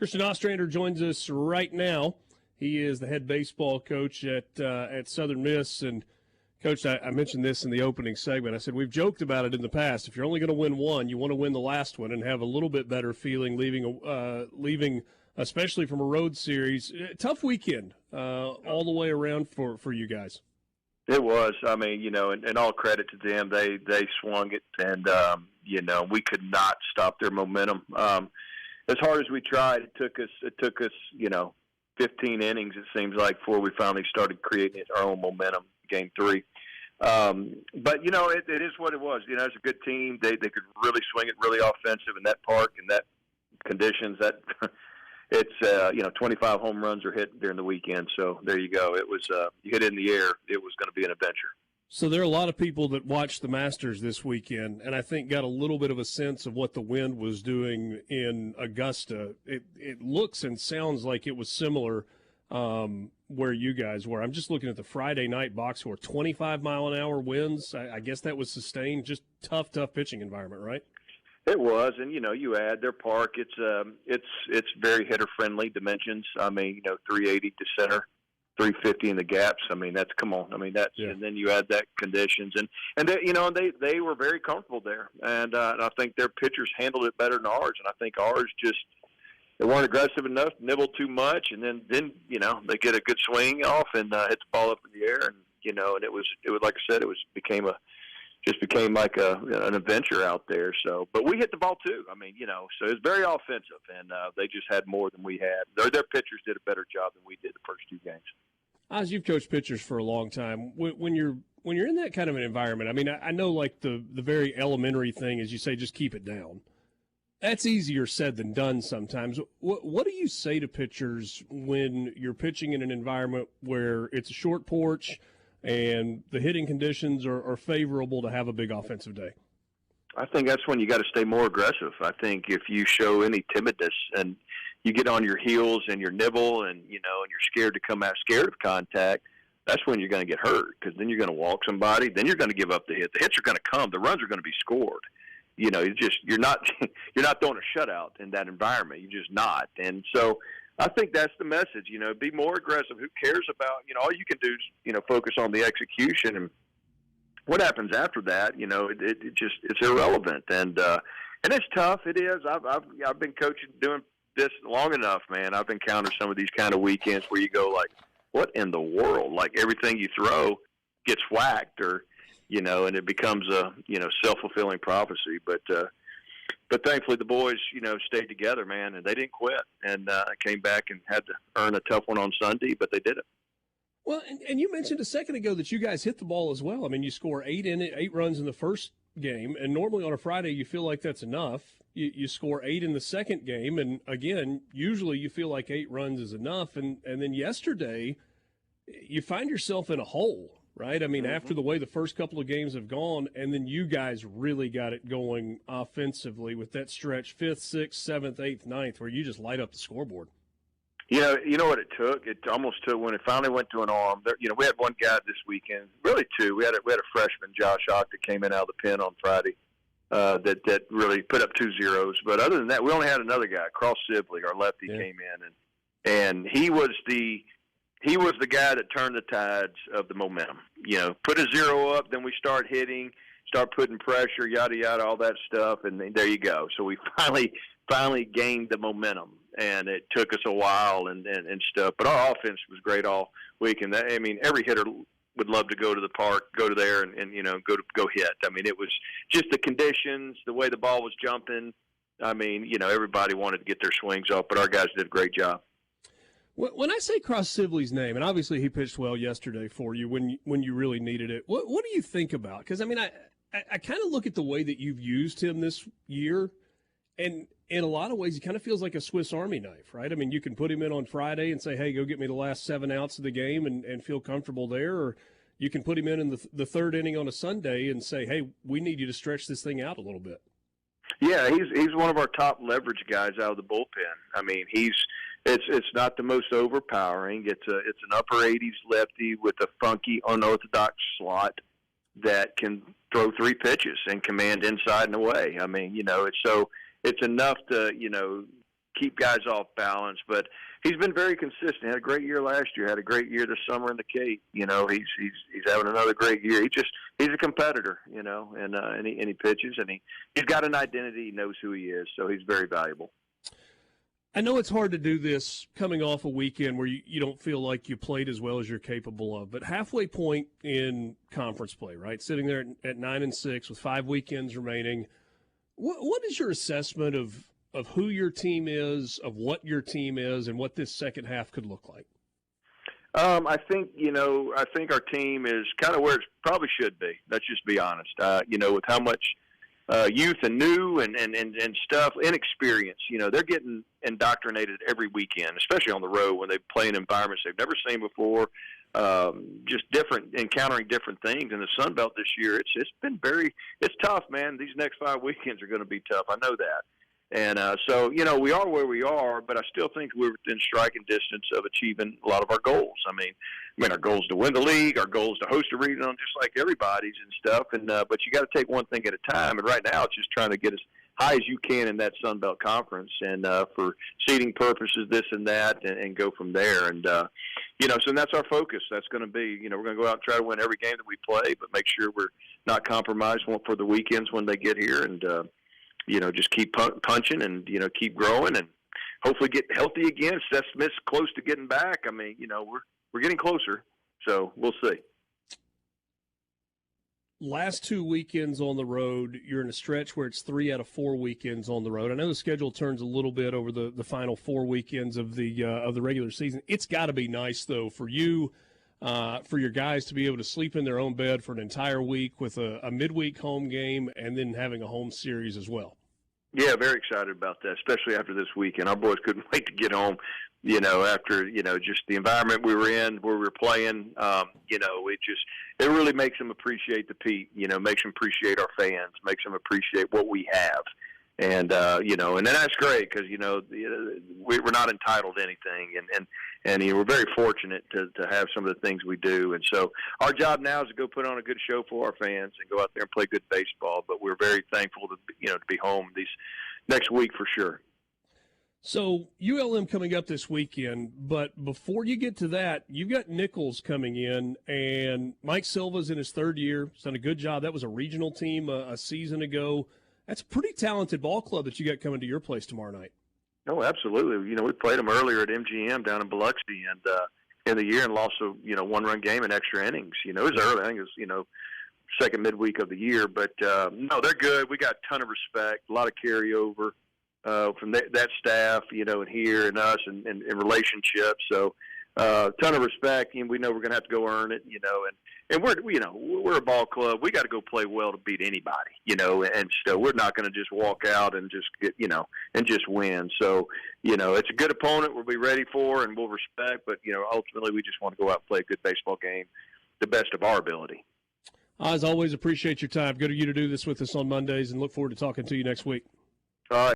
Christian Ostrander joins us right now. He is the head baseball coach at Southern Miss. And, Coach, I mentioned this in the opening segment. I said we've joked about it in the past. If you're only going to win one, you want to win the last one and have a little bit better feeling leaving, especially from a road series. Tough weekend all the way around for you guys. It was. I mean, and all credit to them. They swung it, and, we could not stop their momentum. As hard as we tried, it took us, 15 innings, it seems like, before we finally started creating our own momentum, game 3. But, it is what it was. It's a good team. They could really swing it really offensive in that park and that conditions. That it's, 25 home runs are hit during the weekend. So there you go. It was, you hit it in the air. It was going to be an adventure. So there are a lot of people that watched the Masters this weekend, and I think got a little bit of a sense of what the wind was doing in Augusta. It looks and sounds like it was similar where you guys were. I'm just looking at the Friday night box score, 25-mile-an-hour winds. I guess that was sustained. Just tough pitching environment, right? It was, and you add their park. It's very hitter-friendly dimensions. I mean, 380 to center. 350 in the gaps. I mean, that's yeah. And then you add that conditions and they were very comfortable there. And I think their pitchers handled it better than ours. And I think ours they weren't aggressive enough, nibbled too much. And then they get a good swing off and hit the ball up in the air. And, and it was like I said, became like an adventure out there. So, but we hit the ball too. I mean, so it was very offensive, and they just had more than we had. Their pitchers did a better job than we did the first 2 games. Oz, you've coached pitchers for a long time. When you're in that kind of an environment, I mean, I know like the very elementary thing is you say just keep it down. That's easier said than done sometimes. What do you say to pitchers when you're pitching in an environment where it's a short porch and the hitting conditions are favorable to have a big offensive day? I think that's when you got to stay more aggressive. I think if you show any timidness and you get on your heels and you nibble and, and you're scared to come out, scared of contact, that's when you're going to get hurt, because then you're going to walk somebody, then you're going to give up the hit. The hits are going to come. The runs are going to be scored. You're not throwing a shutout in that environment. You're just not. And so I think that's the message, be more aggressive. Who cares about, all you can do is, focus on the execution, and what happens after that, it's irrelevant. And it's tough. It is. I've been coaching, doing this long enough, man. I've encountered some of these kind of weekends where you go like, what in the world? Like everything you throw gets whacked or, and it becomes a, self-fulfilling prophecy. But thankfully the boys, stayed together, man, and they didn't quit. And came back and had to earn a tough one on Sunday, but they did it. Well, and you mentioned a second ago that you guys hit the ball as well. I mean, you score 8 runs in the first game, and normally on a Friday you feel like that's enough. You score 8 in the second game, and again, usually you feel like 8 runs is enough. And then yesterday, you find yourself in a hole, right? I mean, after the way the first couple of games have gone, and then you guys really got it going offensively with that stretch, 5th, 6th, 7th, 8th, 9th, where you just light up the scoreboard. You know what it took? It almost took when it finally went to an arm. We had one guy this weekend, really 2. We had a freshman, Josh Ock, that came in out of the pen on Friday. That really put up 2 zeros. But other than that, we only had another guy, Cross Sibley, our lefty, came in, and he was the guy that turned the tides of the momentum. Put a 0 up, then we start hitting, start putting pressure, yada yada, all that stuff, and there you go. So we finally gained the momentum, and it took us a while and stuff. But our offense was great all week, and every hitter would love to go to the park, go to there, and go hit. I mean, it was just the conditions, the way the ball was jumping. I mean, everybody wanted to get their swings off, but our guys did a great job. When I say Cross Sibley's name, and obviously he pitched well yesterday for you when you really needed it, what do you think about? Because, I mean, I kind of look at the way that you've used him this year, and in a lot of ways he kind of feels like a Swiss Army knife, right? I mean, you can put him in on Friday and say, hey, go get me the last 7 outs of the game and feel comfortable there, or you can put him in the third inning on a Sunday and say, hey, we need you to stretch this thing out a little bit. Yeah, he's one of our top leverage guys out of the bullpen. I mean, it's not the most overpowering. It's an upper 80s lefty with a funky, unorthodox slot that can throw 3 pitches and command inside and away. I mean, it's enough to keep guys off balance. But he's been very consistent. Had a great year last year. Had a great year this summer in the Cape. You know, he's having another great year. He's a competitor. You know, and he pitches, and he's got an identity. He knows who he is, so he's very valuable. I know it's hard to do this coming off a weekend where you don't feel like you played as well as you're capable of, but halfway point in conference play, right? Sitting there at 9-6 with 5 weekends remaining. What is your assessment of who your team is, of what your team is, and what this second half could look like? I think our team is kind of where it probably should be. Let's just be honest. With how much youth and new and stuff, inexperience. You know, they're getting indoctrinated every weekend, especially on the road when they play in environments they've never seen before. Just encountering different things in the Sun Belt this year. It's tough, man. These next 5 weekends are going to be tough. I know that. And so, we are where we are, but I still think we're within striking distance of achieving a lot of our goals. I mean, our goal is to win the league, our goal is to host a regional, just like everybody's and stuff. And but you got to take one thing at a time. And right now, it's just trying to get as high as you can in that Sun Belt Conference, and for seeding purposes, this and that, and go from there. And so that's our focus. That's going to be, we're going to go out and try to win every game that we play, but make sure we're not compromised for the weekends when they get here, and just keep punching and, keep growing and hopefully get healthy again. Seth Smith's close to getting back. I mean, we're getting closer, so we'll see. Last 2 weekends on the road, you're in a stretch where it's 3 out of 4 weekends on the road. I know the schedule turns a little bit over the final 4 weekends of the regular season. It's got to be nice, though, for you, for your guys to be able to sleep in their own bed for an entire week with a midweek home game and then having a home series as well. Yeah, very excited about that, especially after this weekend. Our boys couldn't wait to get home, after, just the environment we were in, where we were playing. It really makes them appreciate the Pete, makes them appreciate our fans, makes them appreciate what we have. And, and then that's great because, we're not entitled to anything. And we're very fortunate to have some of the things we do. And so our job now is to go put on a good show for our fans and go out there and play good baseball. But we're very thankful to be home these next week for sure. So ULM coming up this weekend, but before you get to that, you've got Nichols coming in, and Mike Silva's in his 3rd year. He's done a good job. That was a regional team a season ago. That's a pretty talented ball club that you got coming to your place tomorrow night. Oh, absolutely. We played them earlier at MGM down in Biloxi and in the year and lost a 1-run game in extra innings. It was early. I think it was second midweek of the year. But no, they're good. We got a ton of respect, a lot of carryover from that staff, and here and us and relationships. So ton of respect, and we know we're going to have to go earn it, and we're a ball club. We got to go play well to beat anybody, and so we're not going to just walk out and just get, and just win. So, it's a good opponent we'll be ready for and we'll respect, but, ultimately we just want to go out and play a good baseball game, the best of our ability. As always, appreciate your time. Good of you to do this with us on Mondays and look forward to talking to you next week. All right.